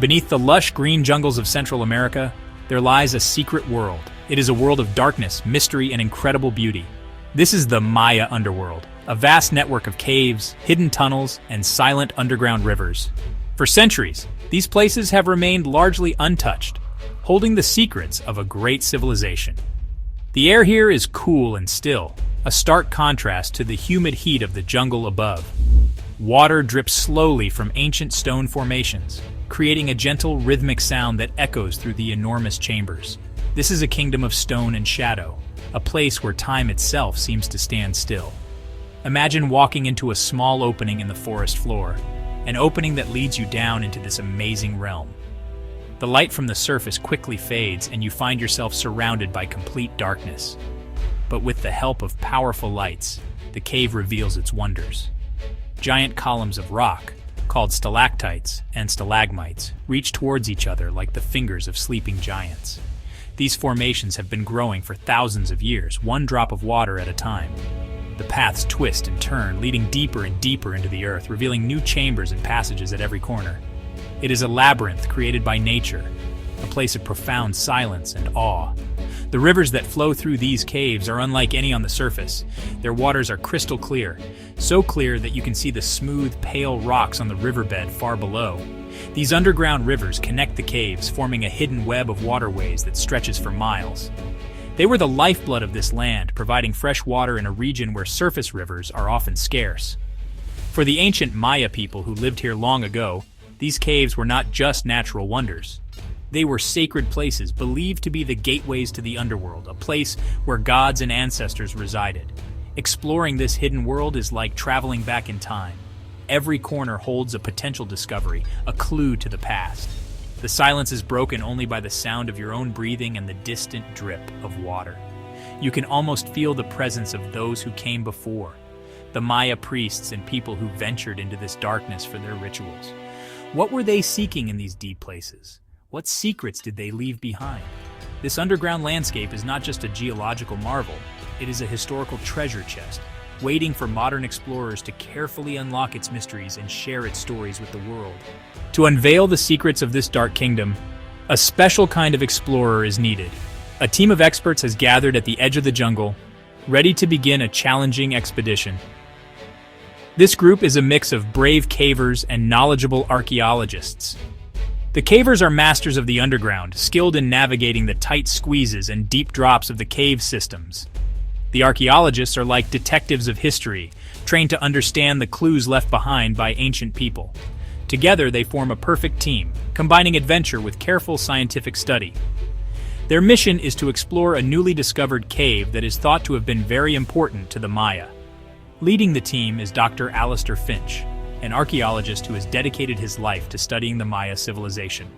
Beneath the lush green jungles of Central America, there lies a secret world. It is a world of darkness, mystery, and incredible beauty. This is the Maya Underworld, a vast network of caves, hidden tunnels, and silent underground rivers. For centuries, these places have remained largely untouched, holding the secrets of a great civilization. The air here is cool and still, a stark contrast to the humid heat of the jungle above. Water drips slowly from ancient stone formations, creating a gentle, rhythmic sound that echoes through the enormous chambers. This is a kingdom of stone and shadow, a place where time itself seems to stand still. Imagine walking into a small opening in the forest floor, an opening that leads you down into this amazing realm. The light from the surface quickly fades and you find yourself surrounded by complete darkness. But with the help of powerful lights, the cave reveals its wonders. Giant columns of rock, called stalactites and stalagmites, reach towards each other like the fingers of sleeping giants. These formations have been growing for thousands of years, one drop of water at a time. The paths twist and turn, leading deeper and deeper into the earth, revealing new chambers and passages at every corner. It is a labyrinth created by nature, a place of profound silence and awe. The rivers that flow through these caves are unlike any on the surface. Their waters are crystal clear, so clear that you can see the smooth, pale rocks on the riverbed far below. These underground rivers connect the caves, forming a hidden web of waterways that stretches for miles. They were the lifeblood of this land, providing fresh water in a region where surface rivers are often scarce. For the ancient Maya people who lived here long ago, these caves were not just natural wonders. They were sacred places believed to be the gateways to the underworld, a place where gods and ancestors resided. Exploring this hidden world is like traveling back in time. Every corner holds a potential discovery, a clue to the past. The silence is broken only by the sound of your own breathing and the distant drip of water. You can almost feel the presence of those who came before, the Maya priests and people who ventured into this darkness for their rituals. What were they seeking in these deep places? What secrets did they leave behind? This underground landscape is not just a geological marvel, it is a historical treasure chest, waiting for modern explorers to carefully unlock its mysteries and share its stories with the world. To unveil the secrets of this dark kingdom, a special kind of explorer is needed. A team of experts has gathered at the edge of the jungle, ready to begin a challenging expedition. This group is a mix of brave cavers and knowledgeable archaeologists. The cavers are masters of the underground, skilled in navigating the tight squeezes and deep drops of the cave systems. The archaeologists are like detectives of history, trained to understand the clues left behind by ancient people. Together, they form a perfect team, combining adventure with careful scientific study. Their mission is to explore a newly discovered cave that is thought to have been very important to the Maya. Leading the team is Dr. Alistair Finch, an archaeologist who has dedicated his life to studying the Maya civilization.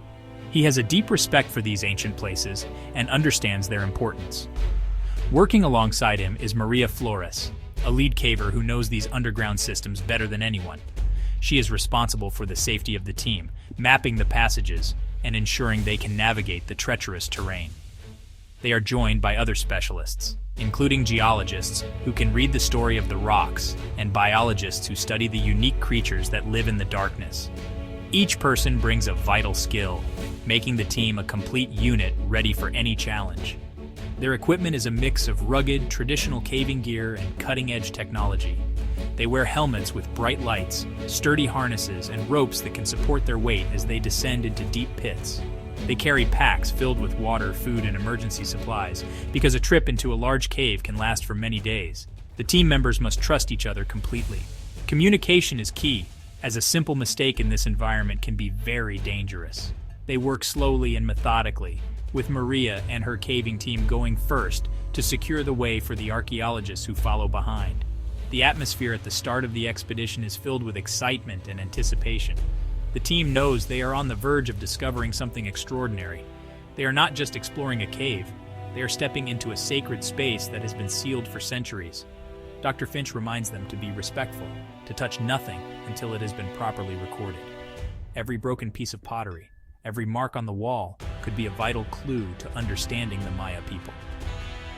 He has a deep respect for these ancient places and understands their importance. Working alongside him is Maria Flores, a lead caver who knows these underground systems better than anyone. She is responsible for the safety of the team, mapping the passages and ensuring they can navigate the treacherous terrain. They are joined by other specialists, including geologists who can read the story of the rocks and biologists who study the unique creatures that live in the darkness. Each person brings a vital skill, making the team a complete unit ready for any challenge. Their equipment is a mix of rugged, traditional caving gear and cutting-edge technology. They wear helmets with bright lights, sturdy harnesses, and ropes that can support their weight as they descend into deep pits. They carry packs filled with water, food, and emergency supplies, because a trip into a large cave can last for many days. The team members must trust each other completely. Communication is key, as a simple mistake in this environment can be very dangerous. They work slowly and methodically, with Maria and her caving team going first to secure the way for the archaeologists who follow behind. The atmosphere at the start of the expedition is filled with excitement and anticipation. The team knows they are on the verge of discovering something extraordinary. They are not just exploring a cave, they are stepping into a sacred space that has been sealed for centuries. Dr. Finch reminds them to be respectful, to touch nothing until it has been properly recorded. Every broken piece of pottery, every mark on the wall could be a vital clue to understanding the Maya people.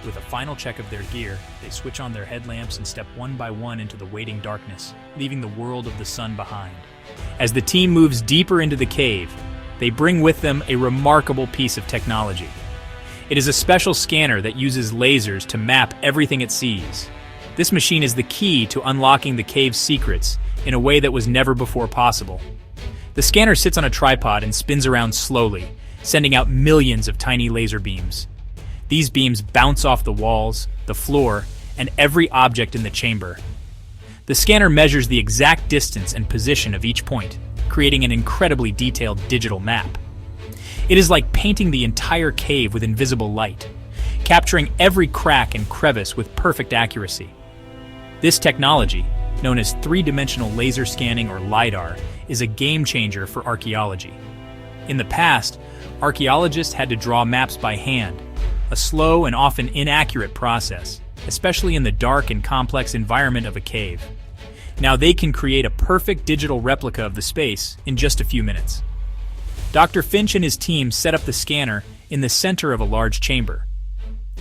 With a final check of their gear, they switch on their headlamps and step one by one into the waiting darkness, leaving the world of the sun behind. As the team moves deeper into the cave, they bring with them a remarkable piece of technology. It is a special scanner that uses lasers to map everything it sees. This machine is the key to unlocking the cave's secrets in a way that was never before possible. The scanner sits on a tripod and spins around slowly, sending out millions of tiny laser beams. These beams bounce off the walls, the floor, and every object in the chamber. The scanner measures the exact distance and position of each point, creating an incredibly detailed digital map. It is like painting the entire cave with invisible light, capturing every crack and crevice with perfect accuracy. This technology, known as three-dimensional laser scanning or LiDAR, is a game-changer for archaeology. In the past, archaeologists had to draw maps by hand, a slow and often inaccurate process, especially in the dark and complex environment of a cave. Now they can create a perfect digital replica of the space in just a few minutes. Dr. Finch and his team set up the scanner in the center of a large chamber.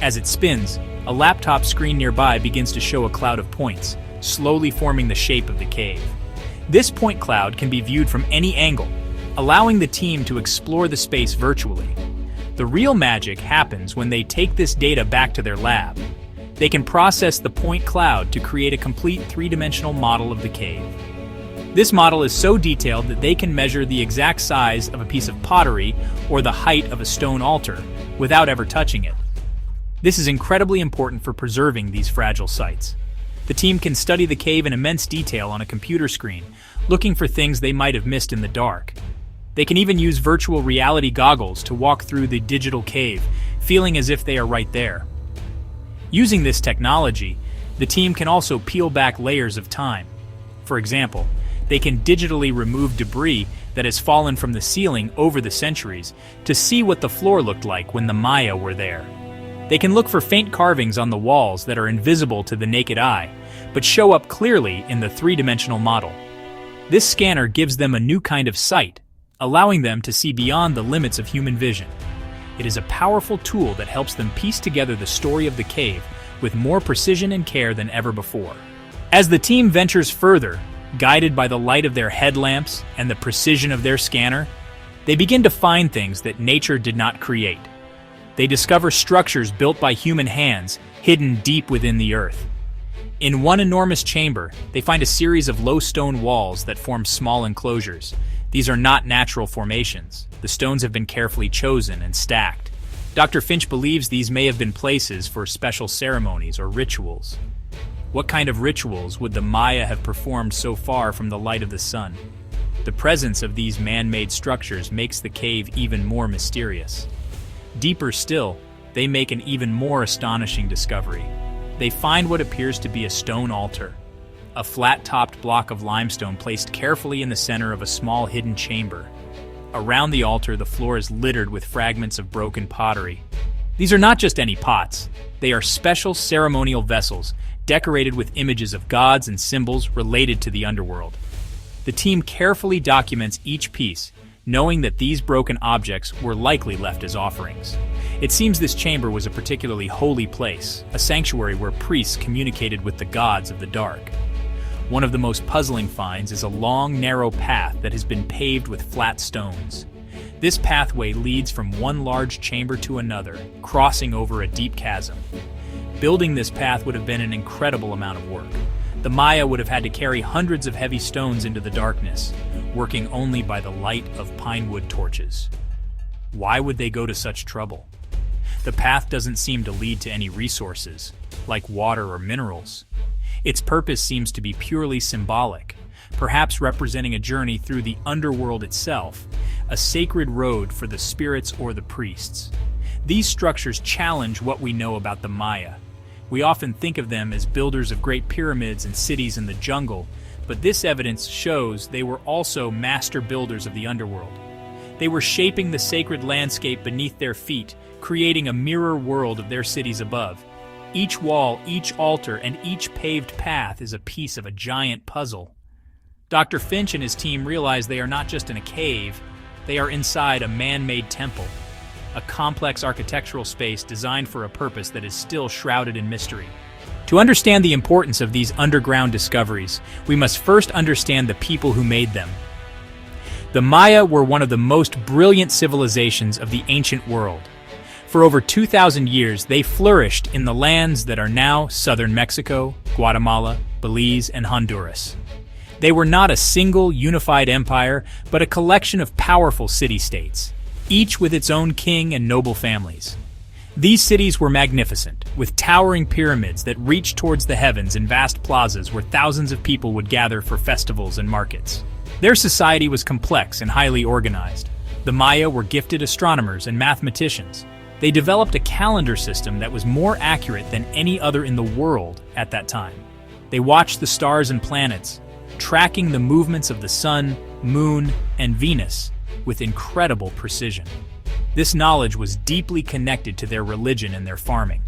As it spins, a laptop screen nearby begins to show a cloud of points, slowly forming the shape of the cave. This point cloud can be viewed from any angle, allowing the team to explore the space virtually. The real magic happens when they take this data back to their lab. They can process the point cloud to create a complete three-dimensional model of the cave. This model is so detailed that they can measure the exact size of a piece of pottery or the height of a stone altar without ever touching it. This is incredibly important for preserving these fragile sites. The team can study the cave in immense detail on a computer screen, looking for things they might have missed in the dark. They can even use virtual reality goggles to walk through the digital cave, feeling as if they are right there. Using this technology, the team can also peel back layers of time. For example, they can digitally remove debris that has fallen from the ceiling over the centuries to see what the floor looked like when the Maya were there. They can look for faint carvings on the walls that are invisible to the naked eye, but show up clearly in the three-dimensional model. This scanner gives them a new kind of sight, allowing them to see beyond the limits of human vision. It is a powerful tool that helps them piece together the story of the cave with more precision and care than ever before. As the team ventures further, guided by the light of their headlamps and the precision of their scanner, they begin to find things that nature did not create. They discover structures built by human hands, hidden deep within the earth. In one enormous chamber, they find a series of low stone walls that form small enclosures. These are not natural formations. The stones have been carefully chosen and stacked. Dr. Finch believes these may have been places for special ceremonies or rituals. What kind of rituals would the Maya have performed so far from the light of the sun? The presence of these man-made structures makes the cave even more mysterious. Deeper still, they make an even more astonishing discovery. They find what appears to be a stone altar, a flat-topped block of limestone placed carefully in the center of a small hidden chamber. Around the altar, the floor is littered with fragments of broken pottery. These are not just any pots. They are special ceremonial vessels, decorated with images of gods and symbols related to the underworld. The team carefully documents each piece, knowing that these broken objects were likely left as offerings. It seems this chamber was a particularly holy place, a sanctuary where priests communicated with the gods of the dark. One of the most puzzling finds is a long, narrow path that has been paved with flat stones. This pathway leads from one large chamber to another, crossing over a deep chasm. Building this path would have been an incredible amount of work. The Maya would have had to carry hundreds of heavy stones into the darkness, working only by the light of pine wood torches. Why would they go to such trouble? The path doesn't seem to lead to any resources, like water or minerals. Its purpose seems to be purely symbolic, perhaps representing a journey through the underworld itself, a sacred road for the spirits or the priests. These structures challenge what we know about the Maya. We often think of them as builders of great pyramids and cities in the jungle, but this evidence shows they were also master builders of the underworld. They were shaping the sacred landscape beneath their feet, creating a mirror world of their cities above. Each wall, each altar, and each paved path is a piece of a giant puzzle. Dr. Finch and his team realize they are not just in a cave, they are inside a man-made temple, a complex architectural space designed for a purpose that is still shrouded in mystery. To understand the importance of these underground discoveries, we must first understand the people who made them. The Maya were one of the most brilliant civilizations of the ancient world. For over 2,000 years, they flourished in the lands that are now southern Mexico, Guatemala, Belize, and Honduras. They were not a single unified empire, but a collection of powerful city-states, each with its own king and noble families. These cities were magnificent, with towering pyramids that reached towards the heavens and vast plazas where thousands of people would gather for festivals and markets. Their society was complex and highly organized. The Maya were gifted astronomers and mathematicians. They developed a calendar system that was more accurate than any other in the world at that time. They watched the stars and planets, tracking the movements of the sun, moon, and Venus with incredible precision. This knowledge was deeply connected to their religion and their farming.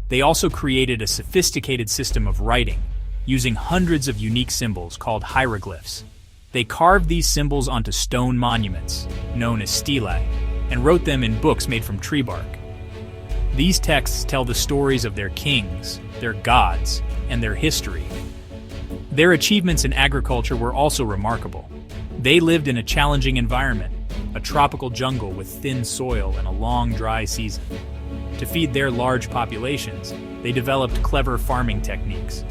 They also created a sophisticated system of writing, using hundreds of unique symbols called hieroglyphs. They carved these symbols onto stone monuments, known as stelae, and wrote them in books made from tree bark. These texts tell the stories of their kings, their gods, and their history. Their achievements in agriculture were also remarkable. They lived in a challenging environment, a tropical jungle with thin soil and a long, dry season. To feed their large populations, they developed clever farming techniques.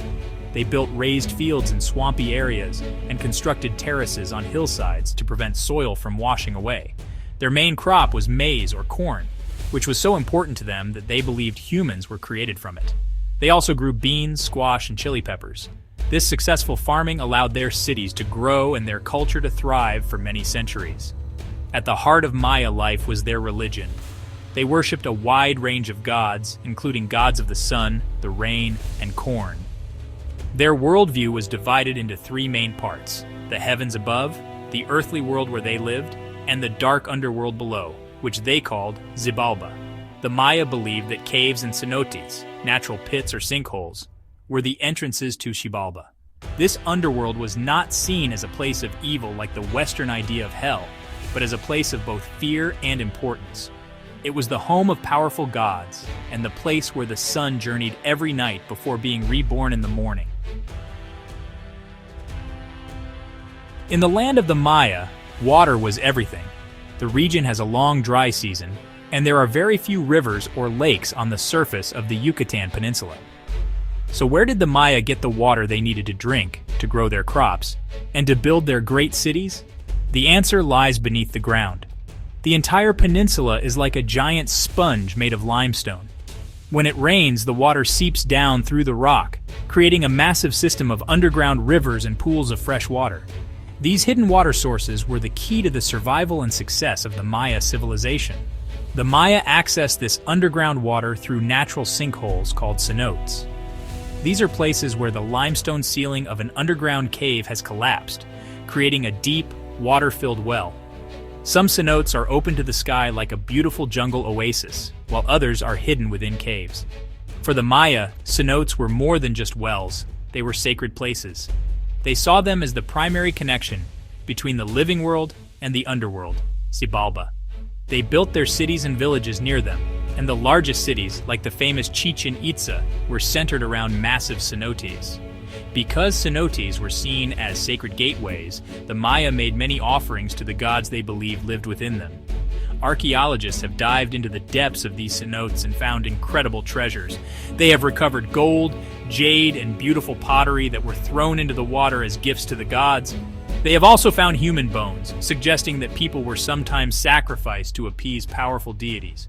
They built raised fields in swampy areas and constructed terraces on hillsides to prevent soil from washing away. Their main crop was maize or corn, which was so important to them that they believed humans were created from it. They also grew beans, squash, and chili peppers. This successful farming allowed their cities to grow and their culture to thrive for many centuries. At the heart of Maya life was their religion. They worshipped a wide range of gods, including gods of the sun, the rain, and corn. Their worldview was divided into three main parts: the heavens above, the earthly world where they lived, and the dark underworld below, which they called Xibalba. The Maya believed that caves and cenotes, natural pits or sinkholes, were the entrances to Xibalba. This underworld was not seen as a place of evil like the Western idea of hell, but as a place of both fear and importance. It was the home of powerful gods, and the place where the sun journeyed every night before being reborn in the morning. In the land of the Maya, water was everything. The region has a long dry season, and there are very few rivers or lakes on the surface of the Yucatan Peninsula. So where did the Maya get the water they needed to drink, to grow their crops, and to build their great cities? The answer lies beneath the ground. The entire peninsula is like a giant sponge made of limestone. When it rains, the water seeps down through the rock, creating a massive system of underground rivers and pools of fresh water. These hidden water sources were the key to the survival and success of the Maya civilization. The Maya accessed this underground water through natural sinkholes called cenotes. These are places where the limestone ceiling of an underground cave has collapsed, creating a deep, water-filled well. Some cenotes are open to the sky like a beautiful jungle oasis, while others are hidden within caves. For the Maya, cenotes were more than just wells, they were sacred places. They saw them as the primary connection between the living world and the underworld, Xibalba. They built their cities and villages near them, and the largest cities, like the famous Chichen Itza, were centered around massive cenotes. Because cenotes were seen as sacred gateways, the Maya made many offerings to the gods they believed lived within them. Archaeologists have dived into the depths of these cenotes and found incredible treasures. They have recovered gold, jade, and beautiful pottery that were thrown into the water as gifts to the gods. They have also found human bones, suggesting that people were sometimes sacrificed to appease powerful deities,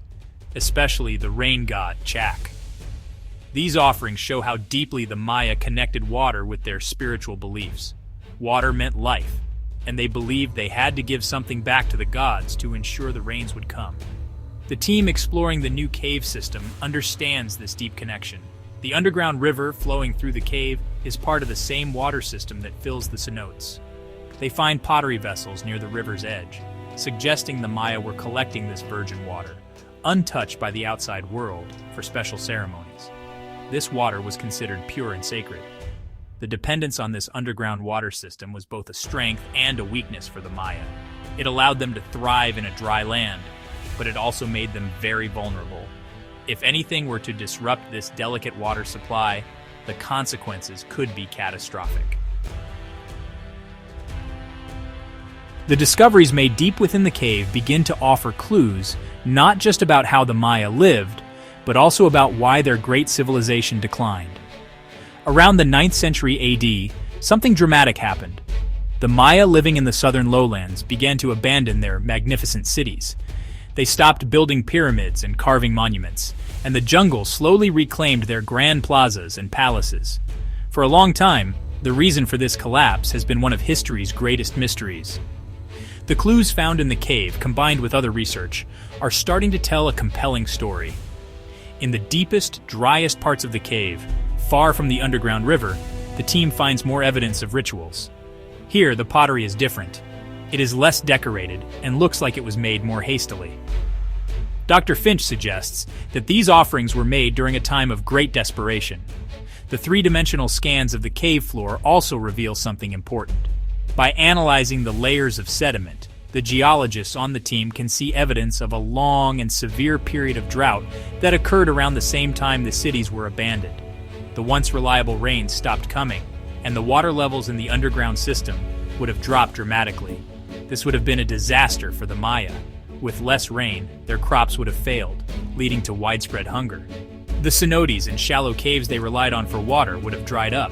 especially the rain god Chak. These offerings show how deeply the Maya connected water with their spiritual beliefs. Water meant life, and they believed they had to give something back to the gods to ensure the rains would come. The team exploring the new cave system understands this deep connection. The underground river flowing through the cave is part of the same water system that fills the cenotes. They find pottery vessels near the river's edge, suggesting the Maya were collecting this virgin water, untouched by the outside world, for special ceremonies. This water was considered pure and sacred. The dependence on this underground water system was both a strength and a weakness for the Maya. It allowed them to thrive in a dry land, but it also made them very vulnerable. If anything were to disrupt this delicate water supply, the consequences could be catastrophic. The discoveries made deep within the cave begin to offer clues not just about how the Maya lived, but also about why their great civilization declined. Around the 9th century AD, something dramatic happened. The Maya living in the southern lowlands began to abandon their magnificent cities. They stopped building pyramids and carving monuments, and the jungle slowly reclaimed their grand plazas and palaces. For a long time, the reason for this collapse has been one of history's greatest mysteries. The clues found in the cave, combined with other research, are starting to tell a compelling story. In the deepest, driest parts of the cave, far from the underground river, the team finds more evidence of rituals. Here, the pottery is different. It is less decorated and looks like it was made more hastily. Dr. Finch suggests that these offerings were made during a time of great desperation. The three-dimensional scans of the cave floor also reveal something important. By analyzing the layers of sediment, the geologists on the team can see evidence of a long and severe period of drought that occurred around the same time the cities were abandoned. The once reliable rains stopped coming, and the water levels in the underground system would have dropped dramatically. This would have been a disaster for the Maya. With less rain, their crops would have failed, leading to widespread hunger. The cenotes and shallow caves they relied on for water would have dried up.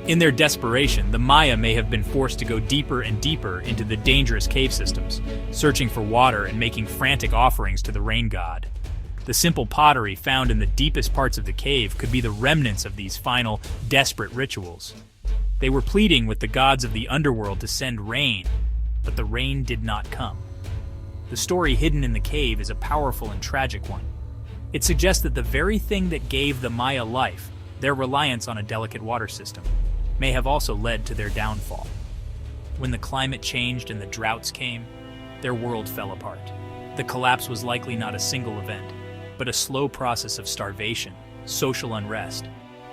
In their desperation, the Maya may have been forced to go deeper and deeper into the dangerous cave systems, searching for water and making frantic offerings to the rain god. The simple pottery found in the deepest parts of the cave could be the remnants of these final, desperate rituals. They were pleading with the gods of the underworld to send rain, but the rain did not come. The story hidden in the cave is a powerful and tragic one. It suggests that the very thing that gave the Maya life, their reliance on a delicate water system, may have also led to their downfall. When the climate changed and the droughts came, their world fell apart. The collapse was likely not a single event, but a slow process of starvation, social unrest,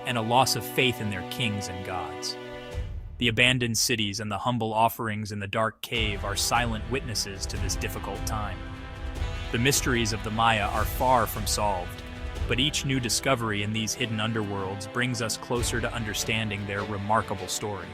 and a loss of faith in their kings and gods. The abandoned cities and the humble offerings in the dark cave are silent witnesses to this difficult time. The mysteries of the Maya are far from solved, but each new discovery in these hidden underworlds brings us closer to understanding their remarkable story.